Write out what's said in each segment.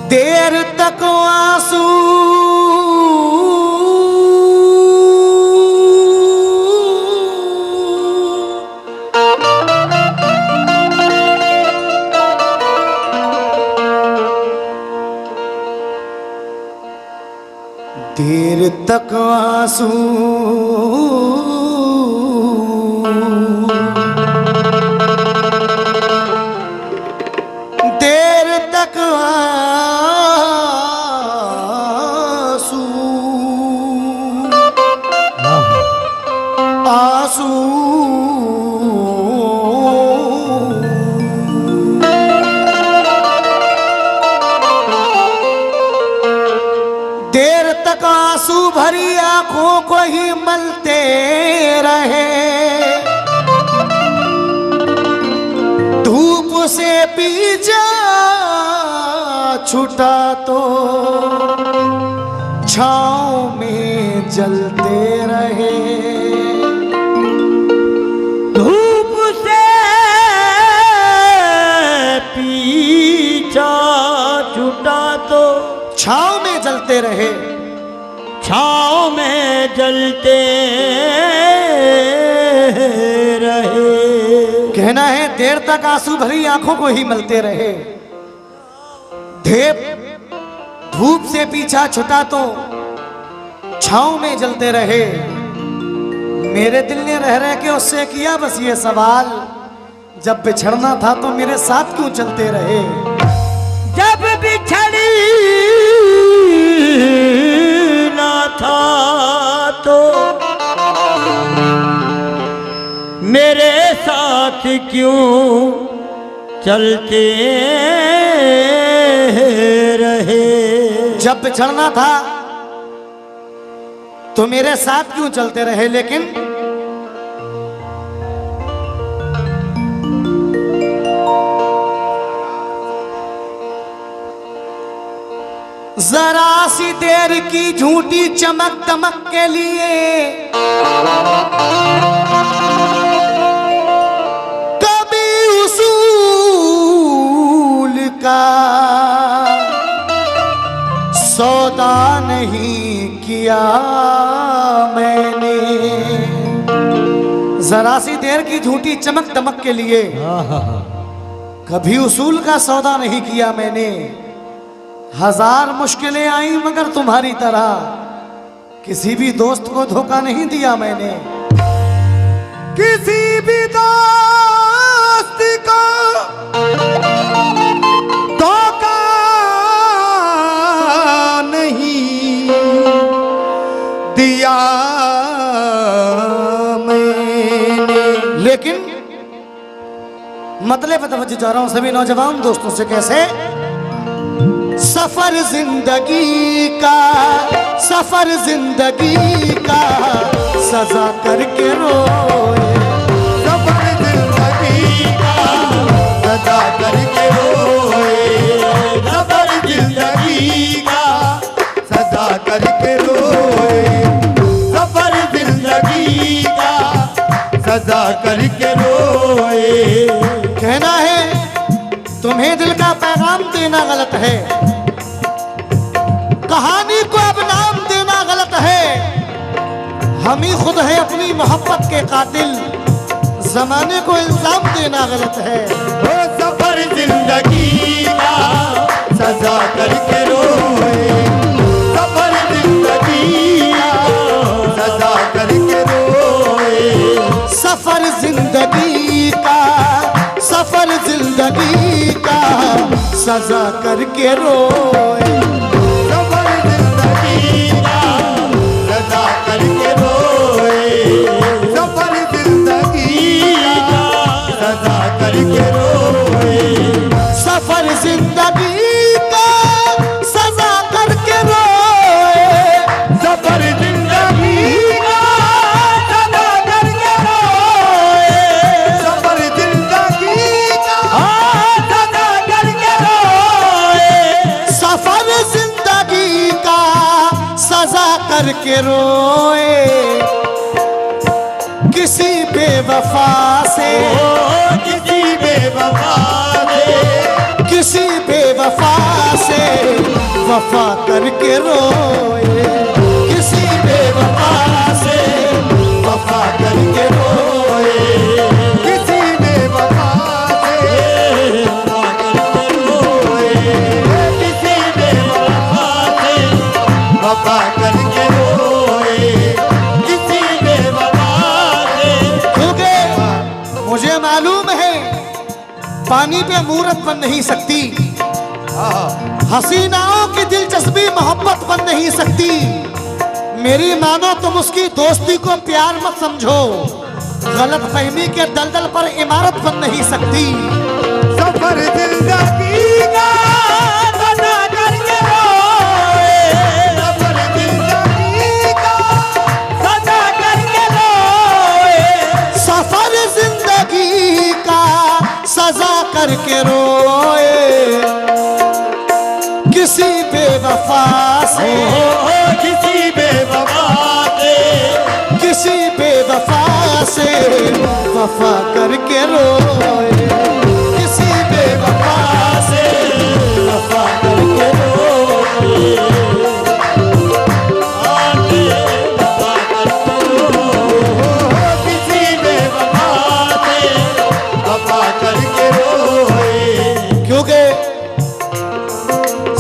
देर तक आंसू देर तक आंसू देर तक आंसू आंसू देर तक आंसू भरी आंखों को ही मलते रहे, धूप से पीछा छूटा तो छांव में जलते रहे। धूप से पीछा छूटा तो छांव में जलते रहे, छाँव में जलते रहे। कहना है देर तक आंसू भरी आंखों को ही मलते रहे, धूप से पीछा छुटा तो छांव में जलते रहे। मेरे दिल ने रह रह के उससे किया बस ये सवाल, जब बिछड़ना था तो मेरे साथ क्यों चलते रहे। जब बिछड़ी ना था तो मेरे साथ क्यों चलते रहे। जब बिछड़ना था तो मेरे साथ क्यों चलते रहे, लेकिन जरा सी देर की झूठी चमक दमक के लिए कभी उसूल का सौदा नहीं किया मैंने। जरा सी देर की झूठी चमक दमक के लिए कभी उसूल का सौदा नहीं किया मैंने। हजार मुश्किलें आई मगर तुम्हारी तरह किसी भी दोस्त को धोखा नहीं दिया मैंने। किसी भी दोस्त को धोखा नहीं दिया मैंने। लेकिन मतलब तवज्जो जा रहा हूं सभी नौजवान दोस्तों से, कैसे सफर जिंदगी का, सफर जिंदगी का सजा करके रोए। सफर जिंदगी का सजा करके रोए। सफर जिंदगी का सजा करके रोए। सफर जिंदगी का सजा करके रोए। कहना है तुम्हें दिल का पैगाम देना गलत है, कहानी को अब नाम देना गलत है। हम ही खुद है अपनी मोहब्बत के कातिल, जमाने को इल्जाम देना गलत है। वो सफर जिंदगी का सजा करके रोए। सफर जिंदगी का सजा करके रोए। सफर जिंदगी का, सफर जिंदगी का सजा करके रोए। सफर जिंदगी का सजा करके रोए। सफर जिंदगी का सजा करके रोए। सफर जिंदगी का सजा करके रोए। सफर जिंदगी का सजा करके रोए। सफर जिंदगी का सजा करके रोए। सफर जिंदगी का सजा करके रोए। किसी बेवफा से, किसी बेवफा से, किसी बेवफा से वफा करके रोए, किसी बेवफा से वफा करके रोए, किसी बेवफा से किसी बेवफा से वफा करके रोए, किसी बेवफा से। क्योंकि मुझे मालूम है पानी पे मूरत बन नहीं सकती, हसीनाओं की दिलचस्पी मोहब्बत बन नहीं सकती। मेरी मानो तुम उसकी दोस्ती को प्यार मत समझो, गलत फहमी के दलदल पर इमारत बन नहीं सकती। सफर जिंदगी का सदा करके रोए, सफर जिंदगी का सदा करके रोए, सफर जिंदगी का सजा करके रोए, किसी बेवफा से किसी बेवफा से किसी बेवफा से वफा करके रोए, किसी बेवफा से वफा करके रोए, किसी बेवफा से वफा करके रोए। क्योंकि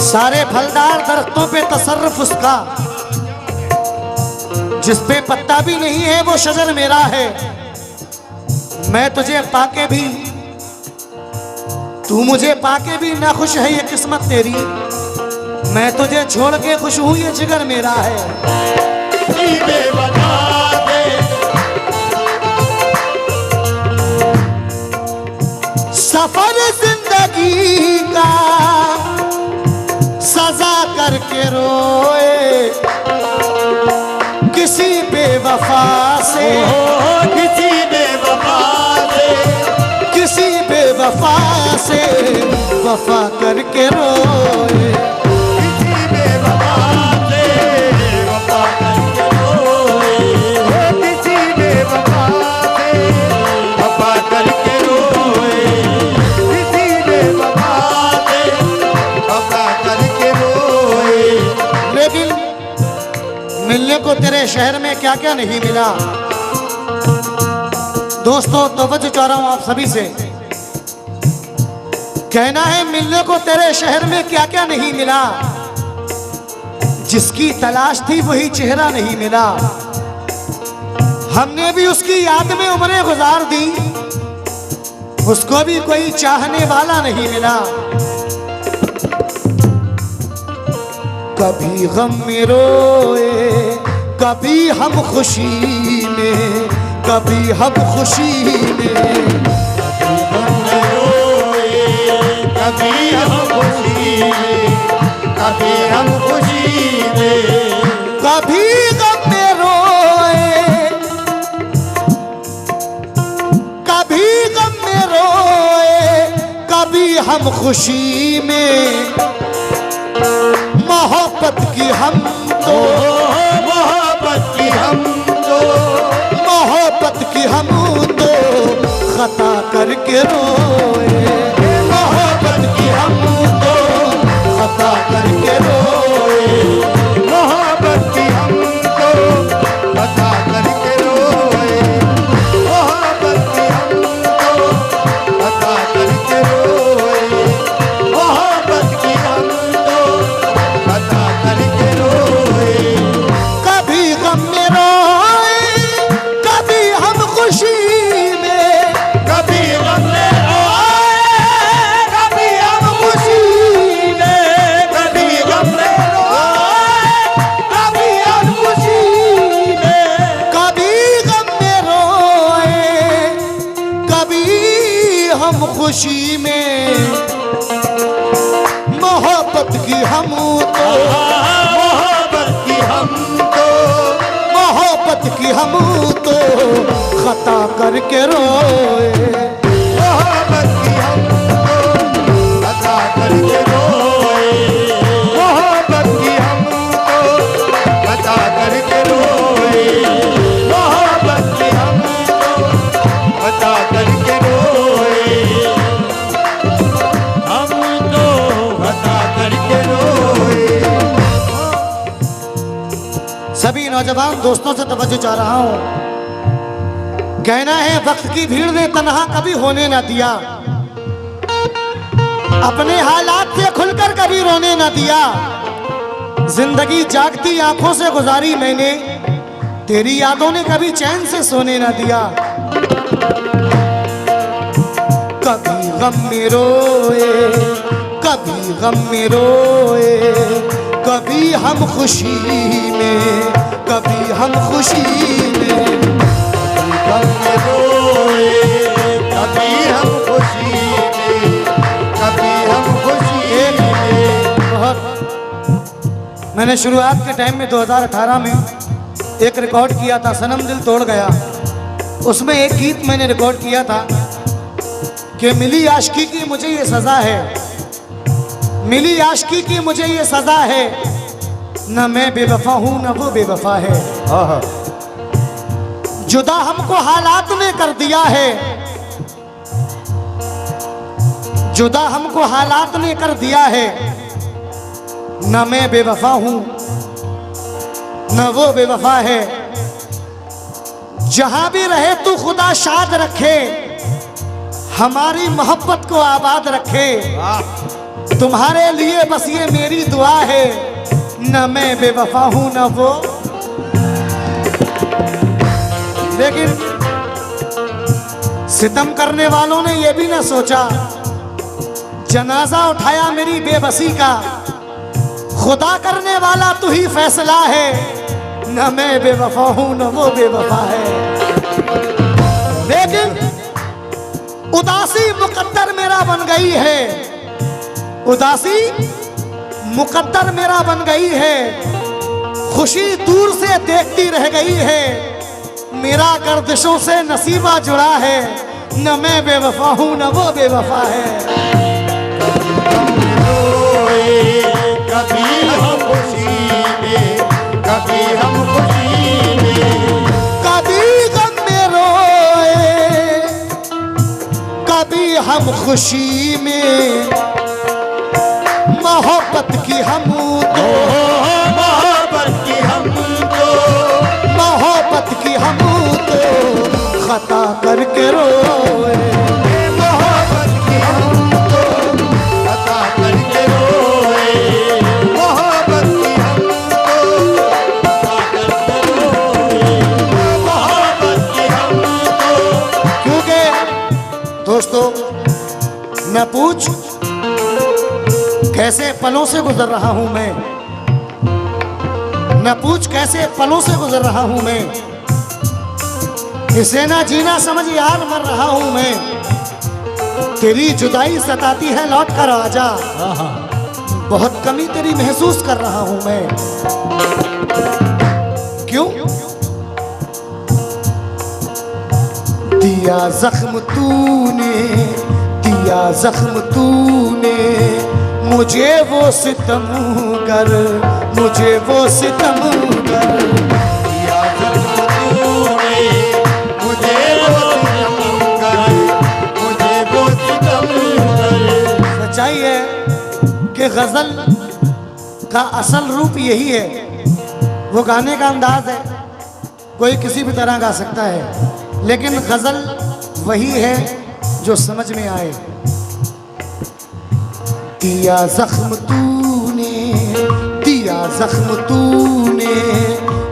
सारे फलदार दरख्तों पे तसर्रुफ उसका, जिस पे पत्ता भी नहीं है वो शजर मेरा है। मैं तुझे पाके भी, तू मुझे पाके भी ना खुश है ये किस्मत तेरी, मैं तुझे छोड़ के खुश हूं ये जिगर मेरा है। किसी बेवफा से सफर जिंदगी का सजा करके रोए, किसी बेवफा से किसी बेवफा से किसी बेवफा से वफा करके रोए, किसी बेवफा से वफा करके रोए, किसी बेवफा से वफा करके रोए, किसी बेवफा से वफा करके रोए। लेकिन मिलने को तेरे शहर में क्या क्या नहीं मिला। दोस्तों तवज्जो चाह रहा हूं आप सभी से, कहना है मिलने को तेरे शहर में क्या क्या नहीं मिला, जिसकी तलाश थी वही चेहरा नहीं मिला। हमने भी उसकी याद में उम्रें गुजार दी, उसको भी कोई चाहने वाला नहीं मिला। कभी गम में रोए, कभी हम खुशी में, कभी हम खुशी में, कभी हम खुशी में, कभी हम खुशी में, कभी गम में रोए, कभी गम में रोए, कभी हम खुशी में। मोहब्बत की हम तो, मोहब्बत की हम तो, मोहब्बत की हम तो खता करके रोए, मोहब्बत की हम तो खता करके रोए, मोहब्बत की हम तो बता करके रोए, मोहब्बत की हम तो बता करके रोए, मोहब्बत की हम तो बता करके रोए। कभी गम में रोए, कभी हम खुशी में, कभी गम में रोए, कभी हम खुशी में, कभी गम में रोए, कभी हम खुशी में, कभी गम में रोए, कभी हम खुशी में। मोहब्बत की हम तो, मोहब्बत की हम तो, मोहब्बत की हम तो खता करके रोए, मोहब्बत की हम तो बता करके रोए, मोहब्बत की हम तो बता करके रोए, मोहब्बत की हम तो बता करके रोए, हम तो बता करके नौजवान दोस्तों से तवज्जो चाह रहा हूं। कहना है वक्त की भीड़ ने तन्हा कभी होने ना दिया, अपने हालात से खुलकर कभी रोने ना दिया। जिंदगी जागती आंखों से गुजारी मैंने, तेरी यादों ने कभी चैन से सोने ना दिया। कभी गम में रोए, कभी गम में रोए, कभी हम खुशी में, कभी हम खुशी में। गम में रोए, कभी हम खुशी में, कभी हम खुशी में। बहुत मैंने शुरुआत के टाइम में 2018 में एक रिकॉर्ड किया था, सनम दिल तोड़ गया। उसमें एक गीत मैंने रिकॉर्ड किया था कि मिली आशिकी की मुझे ये सजा है, मिली आशिकी की मुझे ये सजा है, न मैं बेवफा हूं न वो बेवफा है। जुदा हमको हालात ने कर दिया है, जुदा हमको हालात ने कर दिया है, न मैं बेवफा हूं न वो बेवफा है। जहां भी रहे तू खुदा शाद रखे, हमारी मोहब्बत को आबाद रखे। तुम्हारे लिए बस ये मेरी दुआ है, न मैं बेवफा हूं न वो। लेकिन सितम करने वालों ने यह भी ना सोचा, जनाजा उठाया मेरी बेबसी का, खुदा करने वाला तू ही फैसला है, न मैं बेवफा हूं न वो बेवफा है। लेकिन उदासी मुकद्दर मेरा बन गई है, उदासी मुकद्दर मेरा बन गई है। खुशी दूर से देखती रह गई है, मेरा गर्दिशों से नसीबा जुड़ा है, न मैं बेवफा हूं न वो बेवफा है। कभी हम खुशी में, कभी हम खुशी में, कभी गम में रोए, कभी हम खुशी में। मोहब्बत की हम तो, मोहब्बत की हम तो, मोहब्बत की हम तो खता करके रोए। मोहब्बत की हम तो खता करके रोए, मोहब्बत की हम तो खता करके रोए, मोहब्बत की हम तो। क्योंकि दोस्तों न पूछ कैसे पलों से गुजर रहा हूं मैं, न पूछ कैसे पलों से गुजर रहा हूं मैं। इसे ना जीना समझ यार मर रहा हूं मैं। तेरी जुदाई सताती है लौट कर आजा, बहुत कमी तेरी महसूस कर रहा हूं मैं। क्यों? दिया जख्म तूने, दिया जख्म तूने, मुझे वो सितमगर, मुझे वो सितमगर। दिया जख्म तूने, मुझे वो सितमगर, मुझे वो सितमगर। सच्चाई है कि गजल का असल रूप यही है। वो गाने का अंदाज है, कोई किसी भी तरह गा सकता है, लेकिन गजल वही है जो समझ में आए। दिया जख्म तूने, दिया जख्म तूने,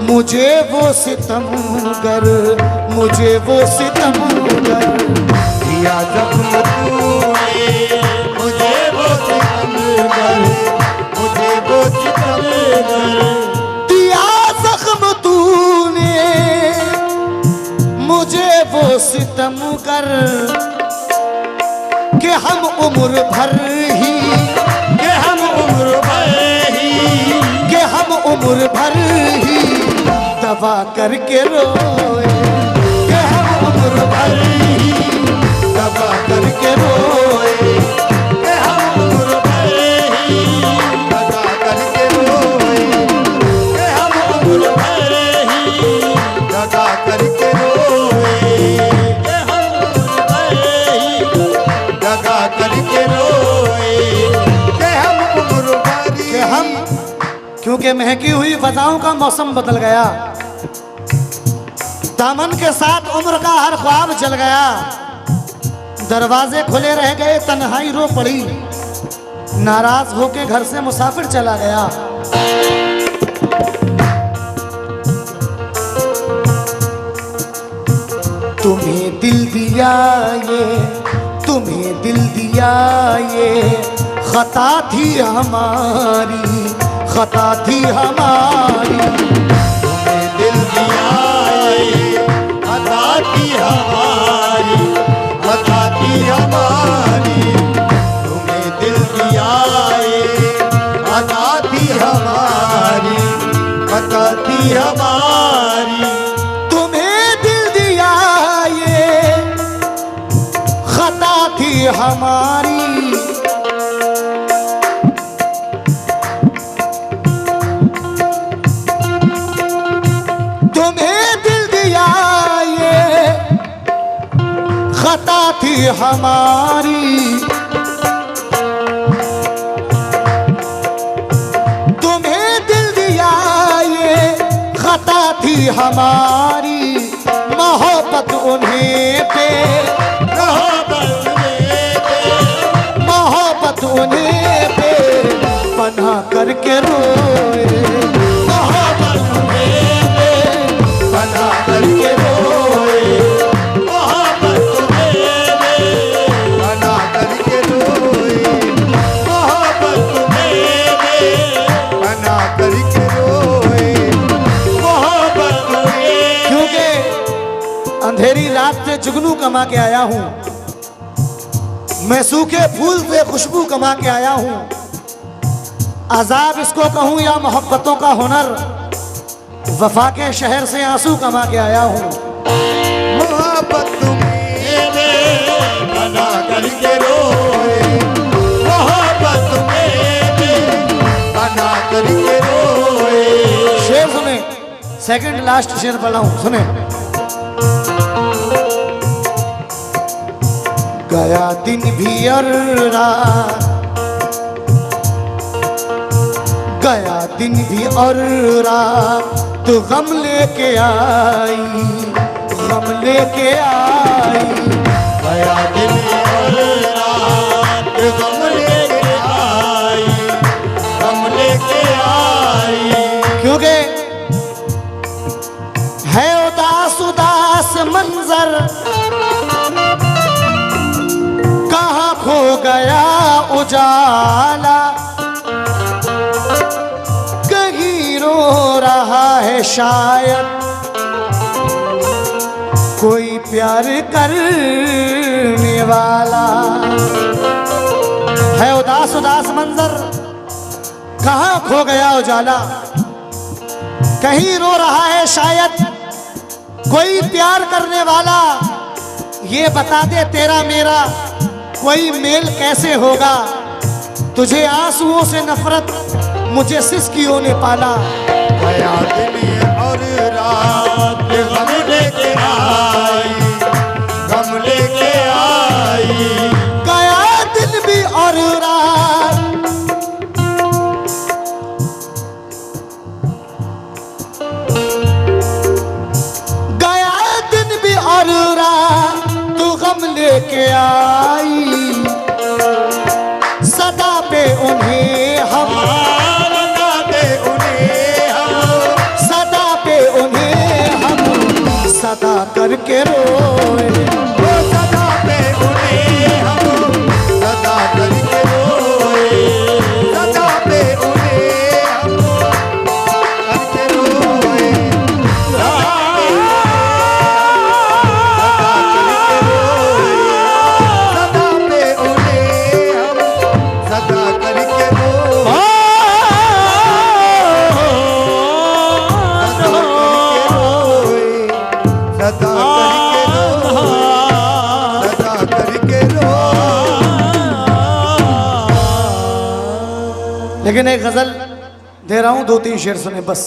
मुझे वो सितमगर, मुझे वो सितमगर। दिया जख्म तूने, मुझे वो सितमगर, मुझे वो सितमगर। दिया जख्म तूने, मुझे वो सितमगर, कि हम उम्र भर ही, कि हम उम्र भर ही, कि हम उम्र भर ही दवा करके रोए। कि हम उम्र भर ही दवा करके रोए। कि हम उम्र भर ही दगा करके रोए, कि हम उम्र भर ही दगा करके रोए, कि हम उम्र भर ही दगा करके रोए, कि हम उम्र भर कि हम, क्योंकि महकी हुई फजाओं का मौसम बदल गया, दामन के साथ उम्र का हर ख्वाब जल गया, दरवाजे खुले रह गए, तन्हाई रो पड़ी, नाराज होके घर से मुसाफिर चला गया। तुम्हें दिल दिया ये, तुम्हें दिल दिया ये, खता थी हमारी, खता थी हमारी। तुम्हें दिल दिया ये, खता थी हमारी, खता थी हमारी। तुम्हें दिल दिया ये, खता थी हमारी, खता थी हमारी। तुम्हें दिल दिया ये, खता थी हमारी। तुम्हें दिल दिया ये, खता थी हमारी। तुम्हें दिल दिया ये, खता थी हमारी। मोहब्बत उन्हें पे, मोहब्बत उन्हें पे बना करके रोए, मोहब्बत उन्हें पे बना करके रोए। मोहब्बत तुम्हें बना करके रोए, मोहब्बत तुम्हें बना करके रोए, मोहब्बत तुम्हें। क्योंकि अंधेरी रात से जुगनू कमा के आया हूं, मैं सूखे फूल से खुशबू कमा के आया हूं। अजाब इसको कहूं या मोहब्बतों का हुनर, वफा के शहर से आंसू कमा के आया हूं। मोहब्बत तुम्हें बना करके रोए, मोहब्बत तुम्हें बना करके रोए। शेर सुने, सेकंड लास्ट शेर पढ़ा हूं, सुने। गया दिन भी और रात, गया दिन भी और रात, तो गम लेके आई, गम लेके आई। गया दिन और रात गम लेके आई, गम लेके आई। क्योंकि है उदास उदास मंजर, कहाँ खो गया उजाला, कहीं रो रहा है शायद कोई प्यार करने वाला। है उदास उदास मंजर, कहाँ खो गया उजाला, कहीं रो रहा है शायद कोई प्यार करने वाला। ये बता दे तेरा मेरा कोई मेल कैसे होगा, तुझे आंसुओं से नफरत, मुझे सिसकियों ने पाला। गया दिन और रात गम लेके आई, गम लेके आई। गया दिन भी और रात, गया दिन भी और रात, तू गम लेके आई। सदा पे उन्हें हम, सदा पे उन्हें हम, सदा पे उन्हें हम, सदा करके रोए। सदा पे उन्हें हम, सदा करके रोए, सदा पे उन्हें हम करके रोए, सदा पे उन्हें हम, सदा करके रोए, सदा करके रोए। लेकिन एक गजल दे रहा हूं, 2-3 शेर सुने बस।